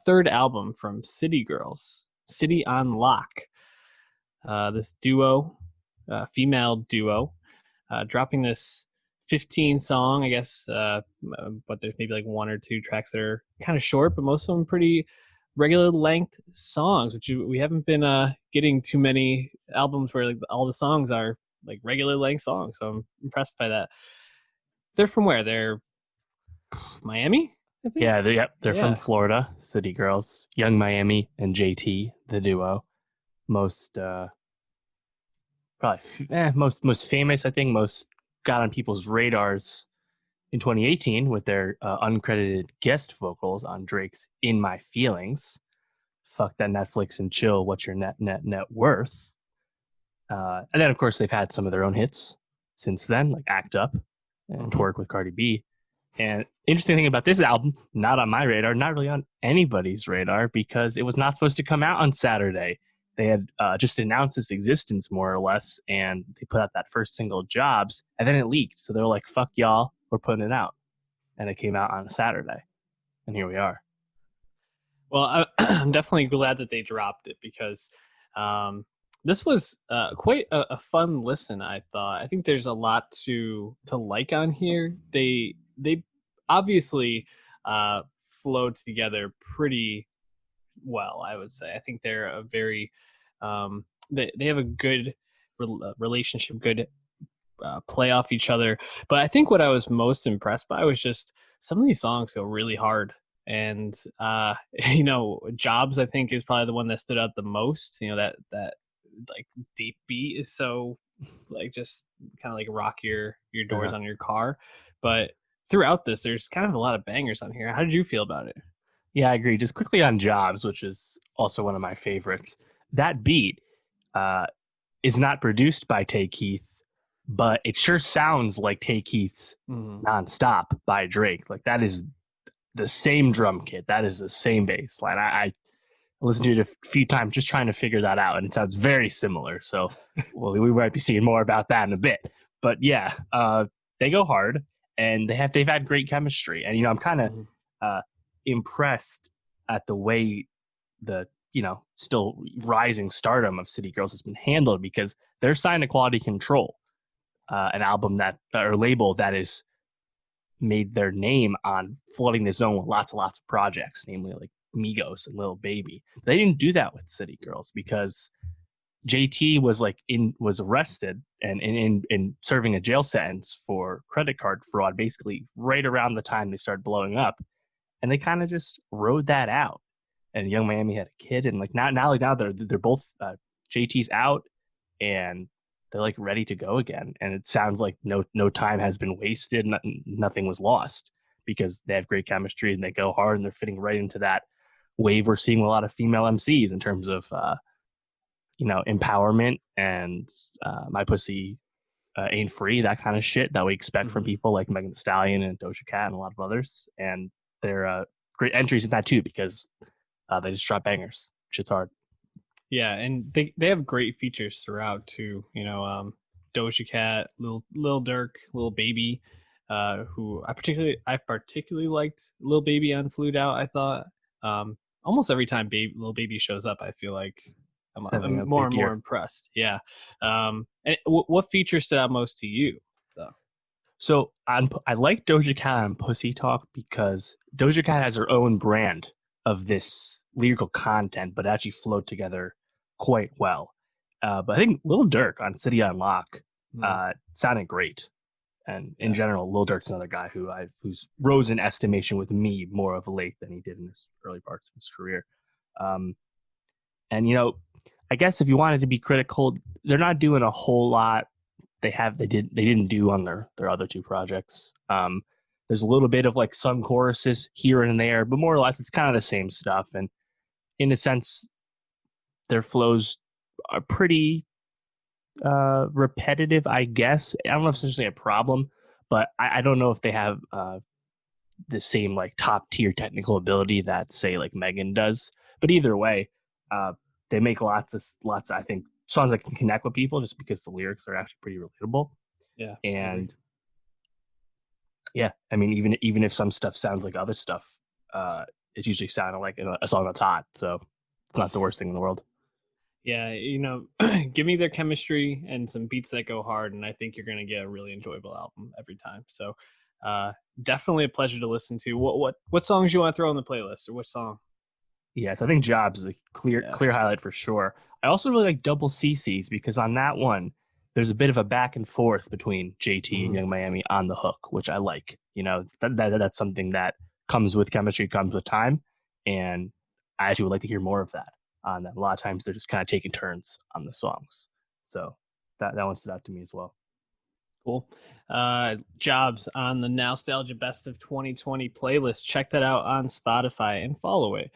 third album from City Girls, City on Lock. This duo, female duo, dropping this 15 song, I guess, but there's maybe like one or two tracks that are kind of short, but most of them pretty regular length songs, which we haven't been getting too many albums where like all the songs are like regular length songs. So I'm impressed by that. They're from where? They're Miami, I think. Yeah, they're from Yeah. Florida, City Girls, Young Miami and JT, the duo. Most most famous, I think, most got on people's radars in 2018 with their uncredited guest vocals on Drake's "In My Feelings." Fuck that Netflix and chill. What's your net worth? And then, of course, they've had some of their own hits since then, like "Act Up" and "Twerk" with Cardi B. And interesting thing about this album, not on my radar, not really on anybody's radar, because it was not supposed to come out on Saturday. They had just announced its existence, more or less, and they put out that first single, Jobs, and then it leaked. So they were like, fuck y'all, we're putting it out. And it came out on a Saturday. And here we are. Well, I'm definitely glad that they dropped it because this was quite a fun listen, I thought. I think there's a lot to like on here. They obviously flow together pretty well, I would say. I think they're a very they have a good relationship, good play off each other. But I think what I was most impressed by was just some of these songs go really hard. And Jobs, I think, is probably the one that stood out the most. That like deep beat is so like just kind of like rock your doors on your car. But throughout this, there's kind of a lot of bangers on here. How did you feel about it? Yeah, I agree. Just quickly on Jobs, which is also one of my favorites. That beat is not produced by Tay Keith, but it sure sounds like Tay Keith's Nonstop by Drake. Like, that is the same drum kit. That is the same bass line. I listened to it a few times just trying to figure that out, and it sounds very similar. So we might be seeing more about that in a bit. But yeah, they go hard, and they've had great chemistry. And I'm kind of impressed at the way the still rising stardom of City Girls has been handled, because they're signed to Quality Control, an album that or label that is made their name on flooding the zone with lots and lots of projects, namely like Migos and Lil Baby. They didn't do that with City Girls because JT was arrested and in serving a jail sentence for credit card fraud, basically right around the time they started blowing up, and they kind of just rode that out. And Young Miami had a kid, and now they're both JT's out, and they're like ready to go again. And it sounds like no time has been wasted. Nothing was lost, because they have great chemistry and they go hard, and they're fitting right into that wave we're seeing with a lot of female MCs in terms of empowerment and my pussy ain't free, that kind of shit that we expect from people like Megan Thee Stallion and Doja Cat and a lot of others. And they're great entries in that too, because they just drop bangers. Shit's hard. Yeah, and they have great features throughout too. Doja Cat, Lil Durk, Lil Baby, who I particularly liked Lil Baby on Flued Out. I thought almost every time Lil Baby shows up, I feel like I'm more and more impressed. Yeah. And what feature stood out most to you, though? So I like Doja Cat on Pussy Talk because Doja Cat has her own brand of this lyrical content, but actually flowed together quite well. But I think Lil Durk on City on Lock sounded great. And in general, Lil Durk's another guy who's rose in estimation with me more of late than he did in his early parts of his career. And I guess if you wanted to be critical, they're not doing a whole lot. They didn't do on their other two projects. There's a little bit of like some choruses here and there, but more or less it's kind of the same stuff. And in a sense, their flows are pretty repetitive, I guess. I don't know if it's necessarily a problem, but I don't know if they have the same like top tier technical ability that say like Megan does. But either way, they make lots of I think songs that can connect with people just because the lyrics are actually pretty relatable. Yeah. And yeah, I mean, even if some stuff sounds like other stuff, it's usually sounding like a song that's hot. So it's not the worst thing in the world. Yeah, give me their chemistry and some beats that go hard, and I think you're going to get a really enjoyable album every time. So, uh, definitely a pleasure to listen to. What songs you want to throw on the playlist, or what song? Yeah, so I think Jobs is a Yeah. clear highlight for sure. I also really like Double CC's because on that one, there's a bit of a back and forth between JT and Mhm. Young Miami on the hook, which I like. That's something that comes with chemistry, comes with time, and I actually would like to hear more of that on them. A lot of times they're just kind of taking turns on the songs, so that one stood out to me as well. Cool. Jobs on the Nowstalgia Best of 2020 playlist. Check that out on Spotify and follow it.